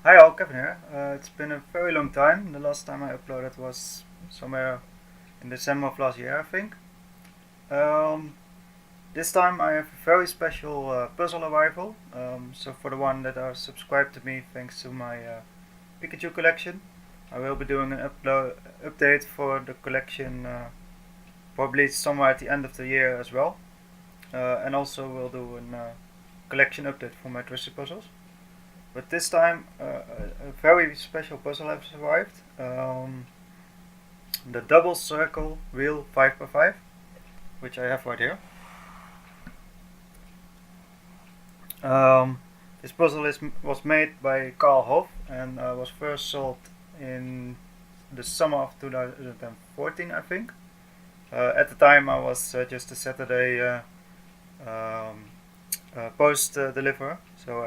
Hi all, Kevin here. It's been a very long time. The last time I uploaded was somewhere in December of last year, I think. Um, this time I have a very special puzzle arrival. So for the one that are subscribed to me thanks to my Pikachu collection, I will be doing an update for the collection probably somewhere at the end of the year as well. And also we'll do a collection update for my twisty puzzles. But this time a very special puzzle has arrived. The Double Circle Real 5x5, which I have right here. This puzzle was made by Carl Hoff and was first sold in the summer of 2014, I think. At the time I was just a Saturday post deliverer, so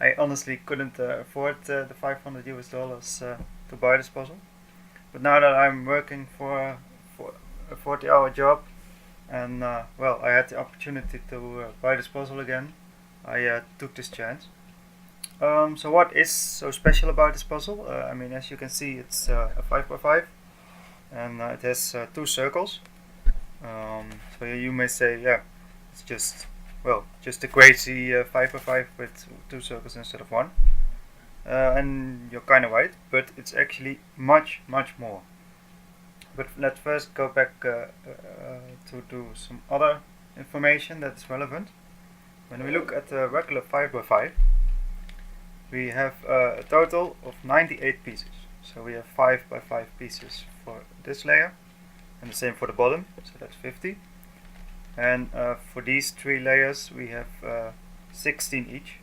I honestly couldn't afford the 500 US dollars to buy this puzzle. But now that I'm working for a 40-hour job and well, I had the opportunity to buy this puzzle again, I took this chance. So what is so special about this puzzle? I mean, as you can see, it's a 5x5 and it has two circles. So you may say, yeah, it's just a crazy 5x5 with two circles instead of one. And you're kind of right, but it's actually much more. But let's first go back to some other information that's relevant. When we look at the regular 5x5, we have a total of 98 pieces. So we have 5x5 pieces for this layer, and the same for the bottom, so that's 50. And for these three layers we have 16 each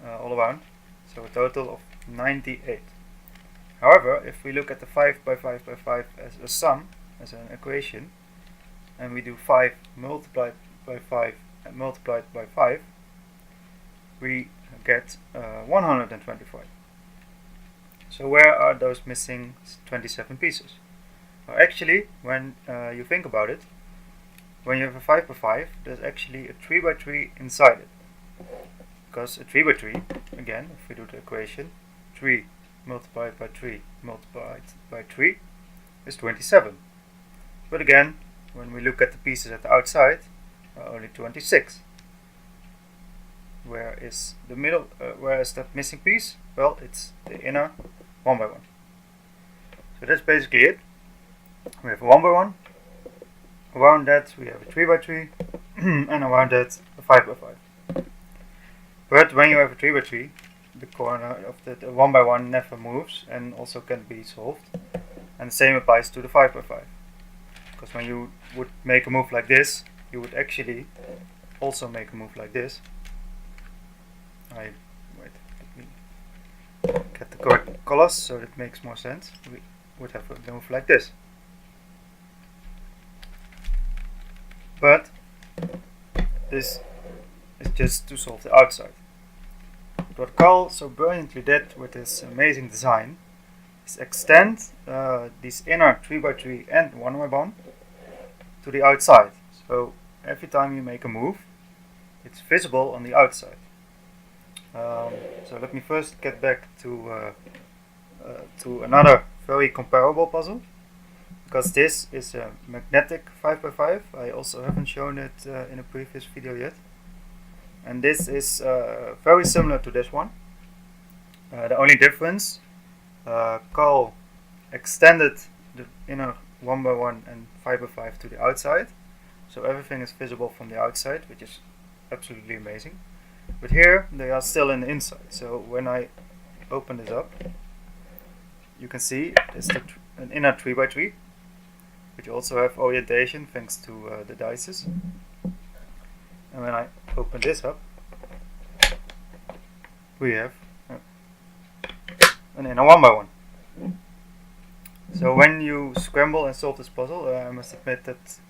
all around, so a total of 98. However, if we look at the 5x5x5 as a sum, as an equation, and we do 5 multiplied by 5 and multiplied by 5, we get 125. So where are those missing 27 pieces? Well, actually, when you think about it, when you have a 5x5, there's actually a 3x3 inside it. Because a 3x3, again, if we do the equation, 3 multiplied by 3 multiplied by 3 is 27. But again, when we look at the pieces at the outside, only 26. Where is the middle? Where is that missing piece? Well, it's the inner 1x1. So that's basically it. We have a 1x1. Around that we have a 3x3 and around that a 5x5. But when you have a 3x3, the corner of the 1x1 never moves and also can be solved. And the same applies to the 5x5. Because when you would make a move like this, you would actually also make a move like this. Let me get the correct colors so that makes more sense. We would have a move like this. But this is just to solve the outside. What Carl so brilliantly did with this amazing design is extend these inner 3x3 and 1x1 to the outside. So every time you make a move, it's visible on the outside. So let me first get back to another very comparable puzzle. Because this is a magnetic 5x5, I also haven't shown it in a previous video yet. And this is very similar to this one. The only difference, Carl extended the inner 1x1 and 5x5 to the outside. So everything is visible from the outside, which is absolutely amazing. But here they are still in the inside. So when I open this up, you can see it's an inner 3x3. Which also have orientation thanks to the dices. And when I open this up, we have an inner 1x1. So when you scramble and solve this puzzle, I must admit that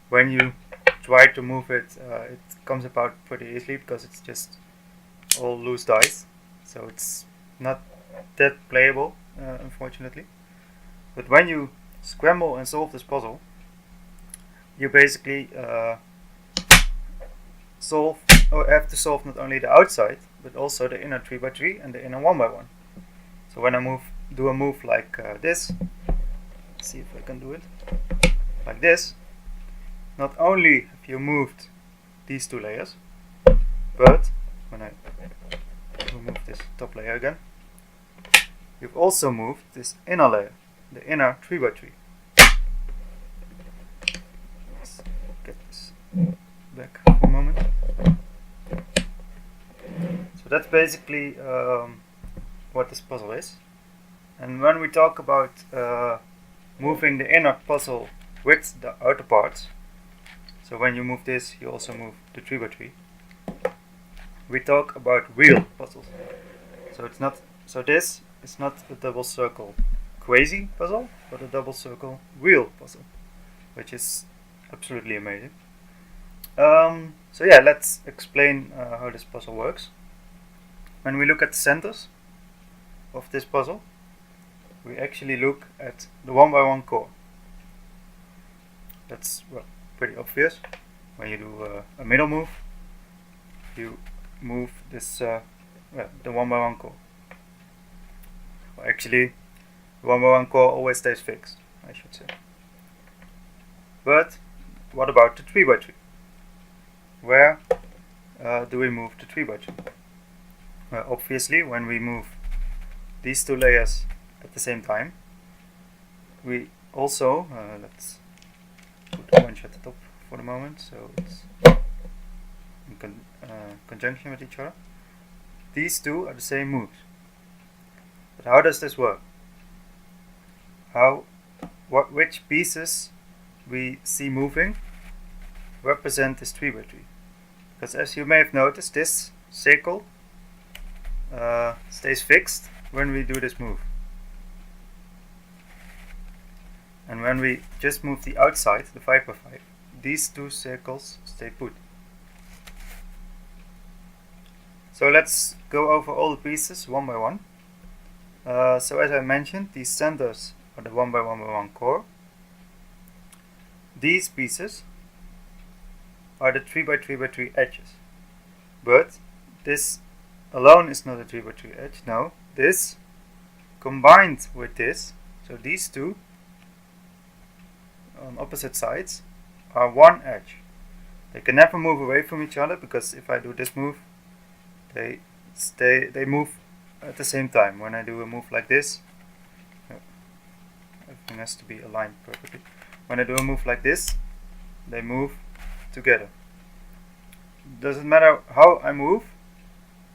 when you try to move it, it comes about pretty easily because it's just all loose dice. So it's not that playable, unfortunately. But when you scramble and solve this puzzle, you basically have to solve not only the outside but also the inner 3x3 and the inner 1x1. So when I do a move like this, let's see if I can do it, like this, not only have you moved these two layers, but when I remove this top layer again, you've also moved this inner layer, the inner 3x3. Let's get this back for a moment. So that's basically what this puzzle is. And when we talk about moving the inner puzzle with the outer parts, so when you move this, you also move the 3x3. We talk about real puzzles. So it's not. So this is not a double circle quasi puzzle, but a double circle real puzzle, which is absolutely amazing. So yeah, let's explain how this puzzle works. When we look at the centers of this puzzle, we actually look at the 1x1 core. That's, well, pretty obvious. When you do a middle move, you move this the 1x1 core. Well, actually, the 1x1 core always stays fixed, I should say. But what about the 3x3? Where do we move the 3x3? Well, obviously, when we move these two layers at the same time, we also, let's put orange at the top for the moment, so it's in conjunction with each other. These two are the same moves. But how does this work? Which pieces we see moving represent this 3x3? Because as you may have noticed, this circle stays fixed when we do this move. And when we just move the outside, the 5x5, these two circles stay put. So let's go over all the pieces one by one. So as I mentioned, these centers are the 1x1x1 core. These pieces are the 3x3x3 edges. But this alone is not a 3x3 edge. No, this combined with this, so these two on opposite sides are one edge. They can never move away from each other, because if I do this move, they move at the same time. When I do a move like this, everything has to be aligned perfectly. When I do a move like this, they move together. Doesn't matter how I move,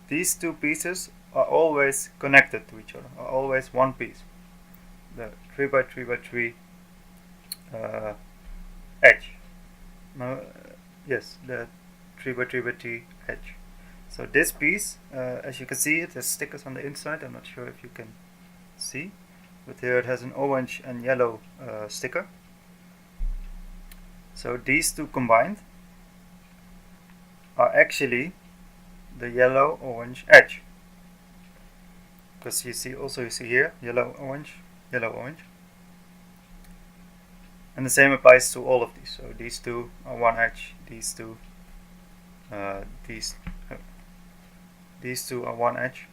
these two pieces are always connected to each other, are always one piece. The 3x3x3 edge. Yes, the 3x3x3 edge. So this piece, as you can see, it has stickers on the inside. I'm not sure if you can see, but here it has an orange and yellow sticker. So these two combined are actually the yellow-orange edge. Because you see here, yellow-orange, yellow-orange. And the same applies to all of these. So these two are one edge, these two are one edge.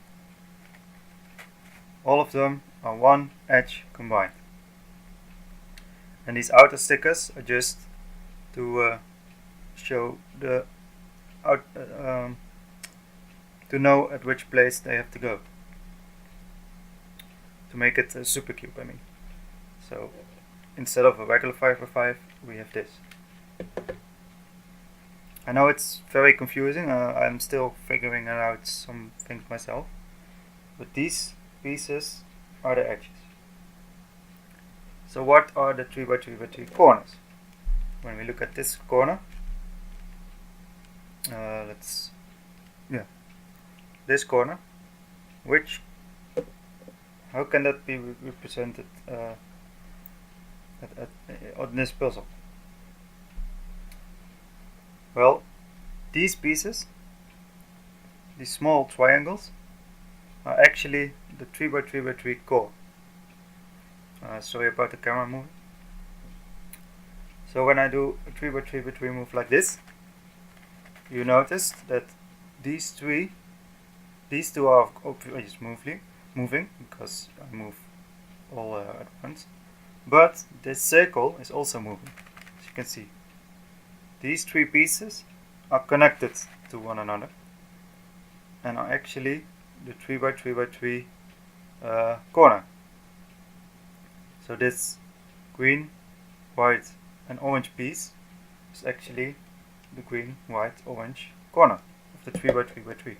All of them are one edge combined. And these outer stickers are just to show the to know at which place they have to go. To make it a supercube, I mean. So instead of a regular 5x5, we have this. I know it's very confusing. I'm still figuring out some things myself. But these pieces are the edges. So what are the 3x3x3 corners? When we look at this corner, this corner, how can that be represented on this puzzle? Well, these pieces, these small triangles, are actually the 3x3x3 core. Sorry about the camera moving. So when I do a 3x3x3 move like this, you notice that these three These two are obviously moving because I move all at once. But this circle is also moving, as you can see. These three pieces are connected to one another and are actually the 3x3x3 corner. So this green, white and orange piece is actually the green, white, orange corner of the 3x3x3.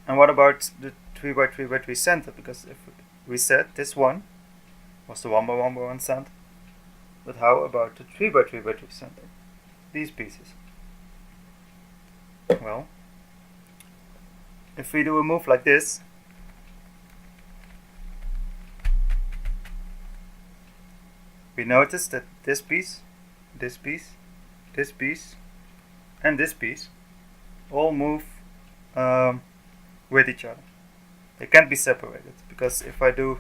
And what about the 3x3x3 center? Because if we said this one was the 1x1x1 center, but how about the 3x3x3 center? These pieces. Well, if we do a move like this, we notice that this piece, this piece, this piece, and this piece all move with each other. They can't be separated because if I do,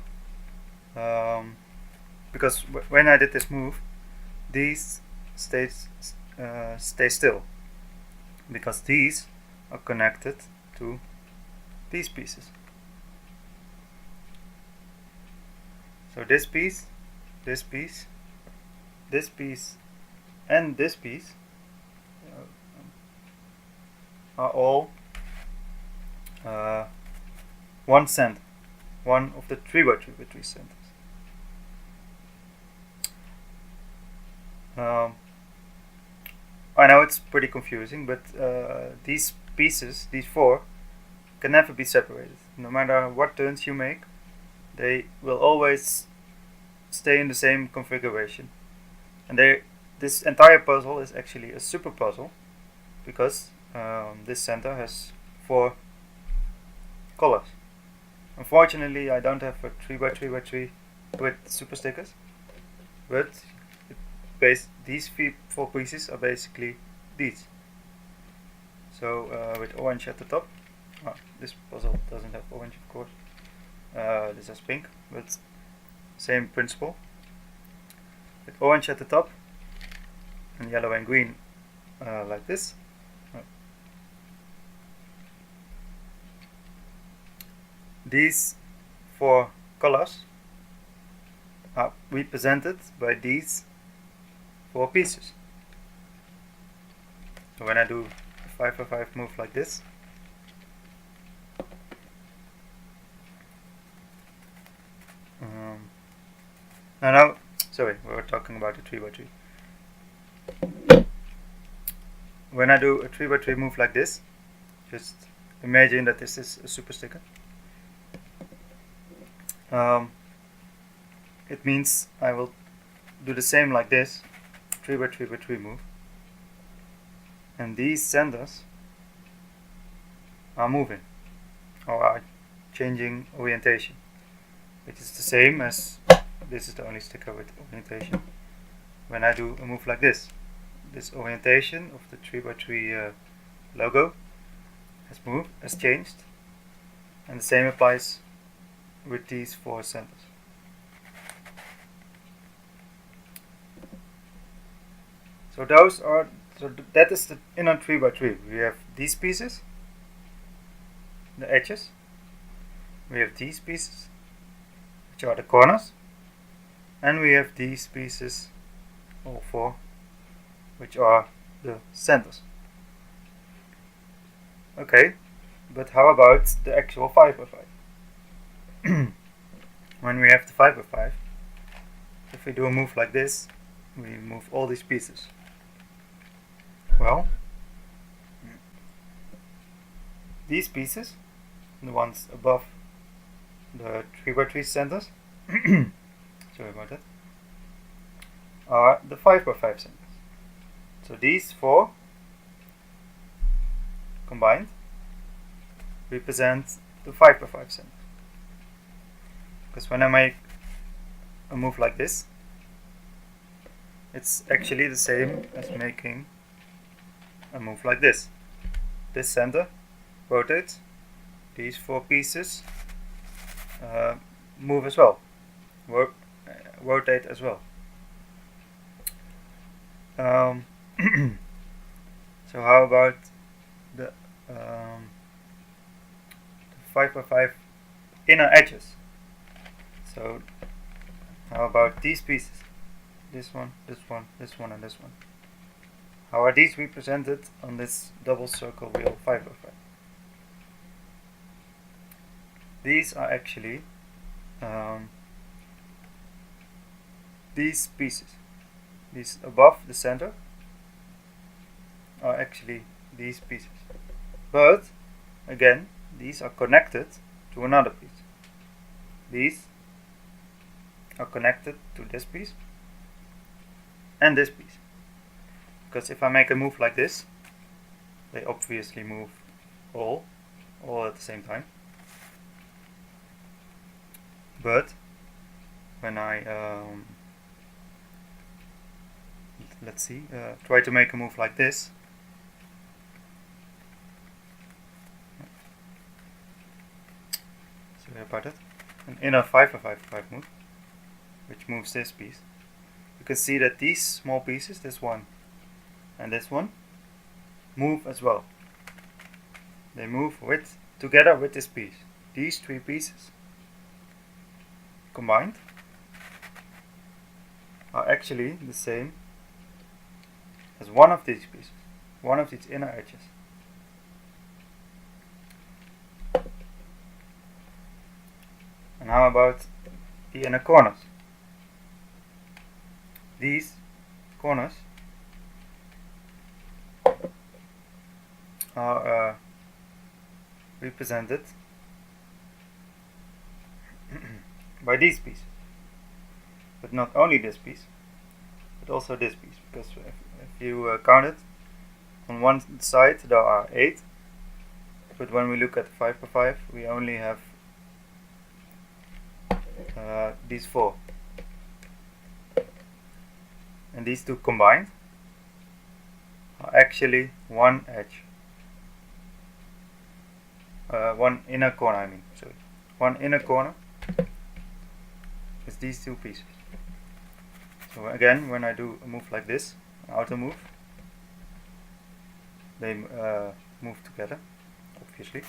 because when I did this move, these stay still because these are connected to these pieces. So this piece, this piece, this piece, and this piece are all one center, one of the 3x3x3 centers. I know it's pretty confusing, but these pieces, these four, can never be separated. No matter what turns you make, they will always stay in the same configuration. And this entire puzzle is actually a super puzzle because this center has 4 colors. Unfortunately, I don't have a 3x3x3 with super stickers, but these 4 pieces are basically these. So with orange at the top, this puzzle doesn't have orange, of course. This has pink, but same principle. With orange at the top and yellow and green like this. These 4 colors are represented by these 4 pieces. So when I do a 5x5 move like this, sorry, we were talking about a 3x3. When I do a 3x3 move like this, just imagine that this is a super sticker. It means I will do the same like this, 3x3x3 move, and these centers are moving or are changing orientation, which is the same as this is the only sticker with orientation. When I do a move like this orientation of the 3x3 logo has changed, and the same applies with these 4 centers. So that is the inner 3x3. We have these pieces, the edges. We have these pieces, which are the corners, and we have these pieces, all 4, which are the centers. Okay, but how about the actual 5x5? When we have the 5x5, if we do a move like this, we move all these pieces. Well, these pieces, the ones above the 3x3 centers, sorry about that, are the 5x5 centers. So these 4 combined represent the 5x5 center. Because when I make a move like this, it's actually the same as making a move like this. This center rotates, these 4 pieces move as well, rotate as well. So how about the 5x5 inner edges. So how about these pieces? This one, this one, this one, and this one. How are these represented on this double circle wheel 5x5? These are actually these pieces. These above the center are actually these pieces. But again, these are connected to another piece. These are connected to this piece and this piece. Because if I make a move like this, they obviously move all at the same time. But when I let's see, try to make a move like this, sorry about it, an inner 5x5 move, which moves this piece, you can see that these small pieces, this one and this one, move as well. They move together with this piece. These three pieces combined are actually the same as one of these pieces, one of these inner edges. And how about the inner corners? These corners are represented by these pieces. But not only this piece, but also this piece, because if you count it, on one side there are 8, but when we look at 5x5 we only have these 4. And these two combined are actually one edge. One inner corner, I mean, sorry. One inner corner is these two pieces. So again, when I do a move like this, an outer move, they move together, obviously.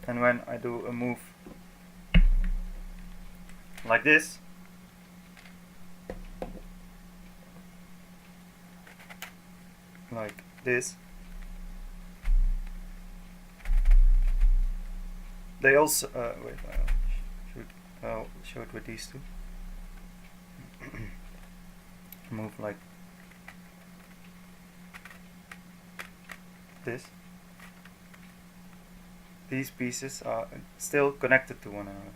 And when I do a move like this, they also wait, I'll show it with these two. Move like this. These pieces are still connected to one another.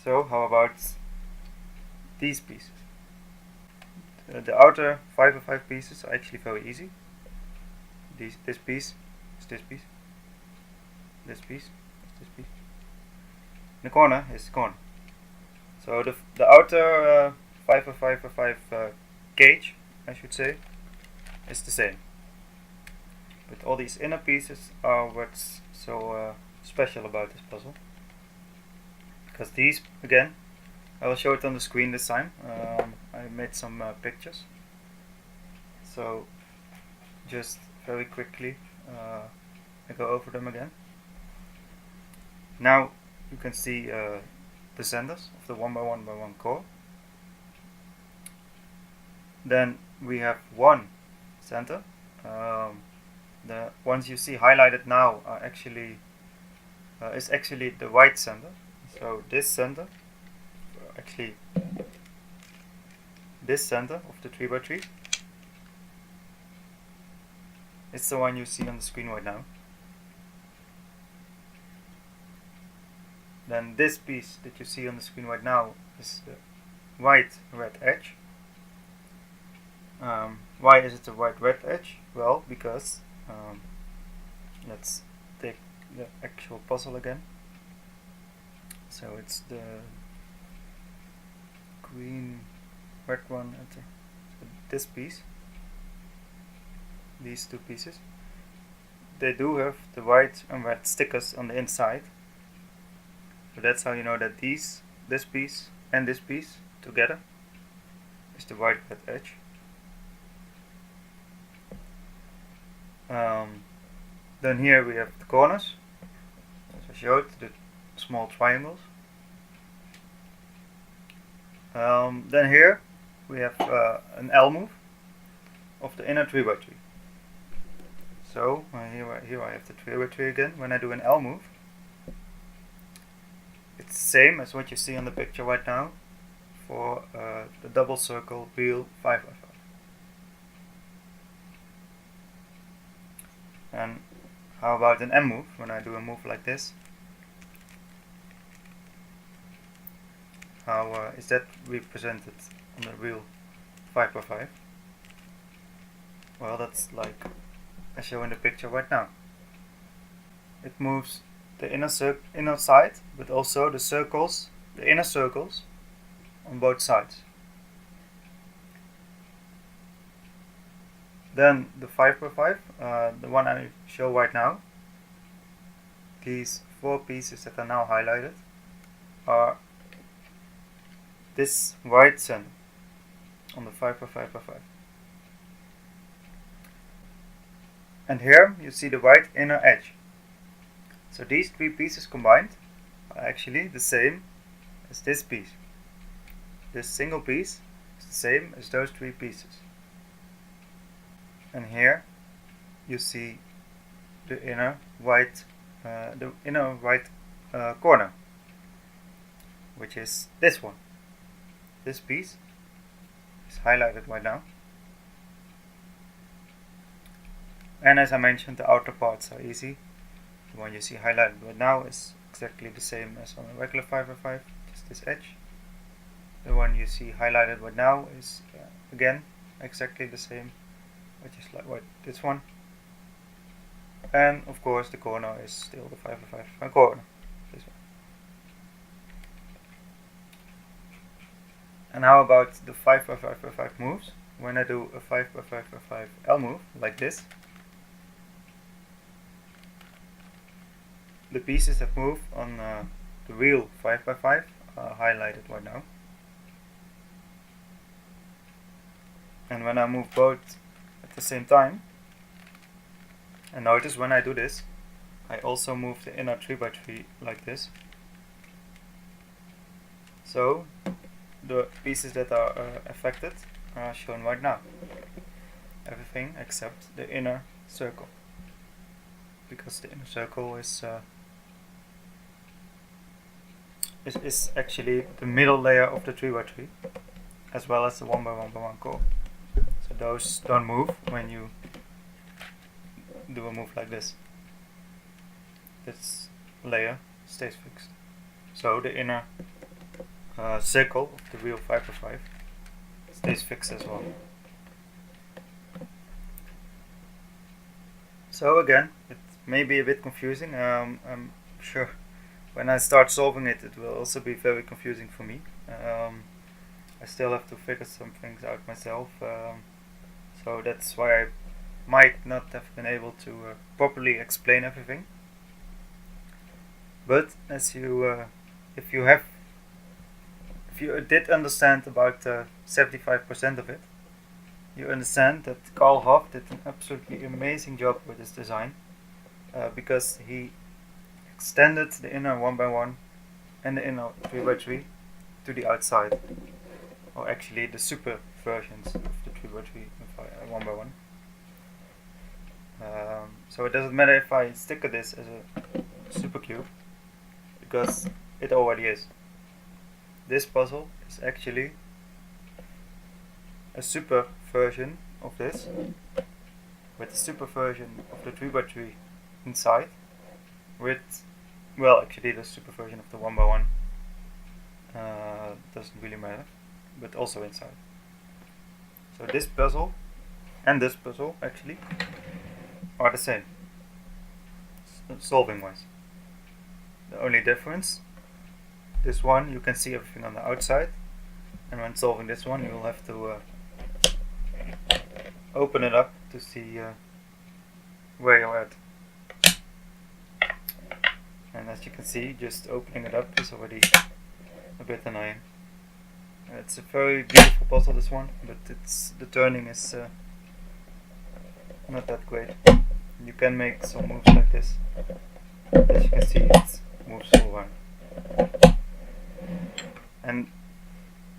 So how about these pieces? The outer 5x5 pieces are actually very easy. This piece is this piece. This piece is this piece. The corner is the corner. So the outer 5x5 cage, I should say, is the same. But all these inner pieces are what's so special about this puzzle. Because these, again, I will show it on the screen this time. I made some pictures. So just very quickly I go over them again. Now you can see the centers of the 1x1x1 core. Then we have one center. The ones you see highlighted now are actually is actually the white center. So this center, actually this center of the 3x3, is the one you see on the screen right now. Then this piece that you see on the screen right now is the white red edge. Why is it a white red edge? Well, because let's take the actual puzzle again. So it's the green red one at this piece, these two pieces. they do have the white and red stickers on the inside. So that's how you know that this piece and this piece together is the white red edge. Then here we have the corners, as I showed, the small triangles. Then here we have an L move of the inner 3x3. So here I have the 3x3 again. When I do an L move, it's the same as what you see on the picture right now for the double circle real 5x5. And how about an M move? When I do a move like this, how is that represented on the real 5x5? Well, that's like I show in the picture right now. It moves the inner side, but also the circles, the inner circles on both sides. Then the 5x5, the one I show right now, these 4 pieces that are now highlighted are this white center on the 5x5x5. And here you see the white inner edge. So these 3 pieces combined are actually the same as this piece. This single piece is the same as those 3 pieces. And here you see the inner white corner, which is this one. This piece is highlighted right now. And as I mentioned, the outer parts are easy. The one you see highlighted right now is exactly the same as on a regular 5x5, just this edge. The one you see highlighted right now is again exactly the same, which is like this one. And of course the corner is still the 5x5 corner, this one. And how about the 5x5x5 moves? When I do a 5x5x5 L move like this, the pieces that move on the real 5x5 are highlighted right now. And when I move both at the same time, and notice when I do this, I also move the inner 3x3 like this. So the pieces that are affected are shown right now. Everything except the inner circle, because the inner circle is actually the middle layer of the 3x3, as well as the 1x1x1 core. So those don't move when you do a move like this. This layer stays fixed. So the inner circle of the real 5x5 stays fixed as well. So again, it may be a bit confusing. I'm sure when I start solving it, it will also be very confusing for me. I still have to figure some things out myself. So that's why I might not have been able to properly explain everything. But as you, if you did understand about 75% of it, you understand that Carl Hoff did an absolutely amazing job with this design, because he extended the inner 1x1 and the inner 3x3 to the outside, or actually the super versions of the 3x3 and 1x1. So it doesn't matter if I sticker this as a super cube, because it already is. This puzzle is actually a super version of this, with the super version of the 3x3 inside, with, well, actually the super version of the 1x1 doesn't really matter, but also inside. So this puzzle and this puzzle actually are the same, solving wise. The only difference, this one you can see everything on the outside, and when solving this one you will have to open it up to see where you're at. and as you can see, just opening it up is already a bit annoying. It's a very beautiful puzzle, this one, but the turning is not that great. You can make some moves like this. As you can see, it moves all around. And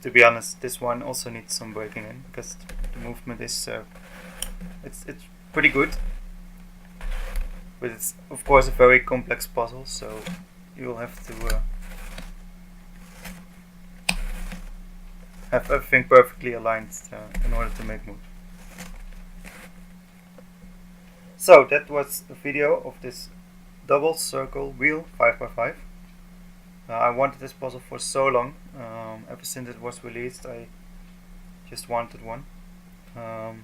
to be honest, this one also needs some breaking in, because the movement is it's pretty good, but it's of course a very complex puzzle, so you will have to have everything perfectly aligned in order to make moves. So that was the video of this double circle wheel 5x5. I wanted this puzzle for so long. Ever since it was released, I just wanted one, and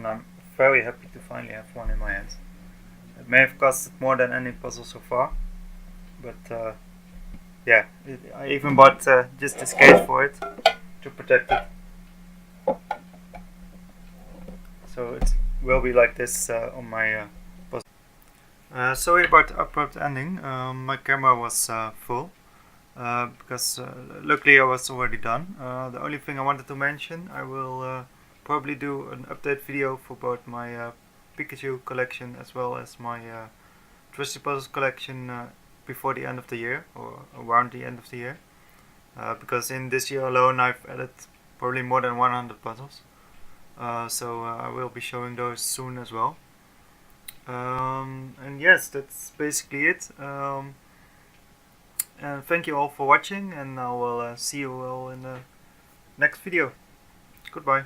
I'm very happy to finally have one in my hands. It may have costed more than any puzzle so far, but yeah, I even bought just this case for it to protect it. So it will be like this on my puzzle. Sorry about the abrupt ending. My camera was full because luckily I was already done. The only thing I wanted to mention, I will probably do an update video for both my Pikachu collection as well as my Twisty puzzles collection before the end of the year, or around the end of the year, because in this year alone I've added probably more than 100 puzzles, so I will be showing those soon as well. And yes, that's basically it. And thank you all for watching, and I will see you all in the next video. Goodbye.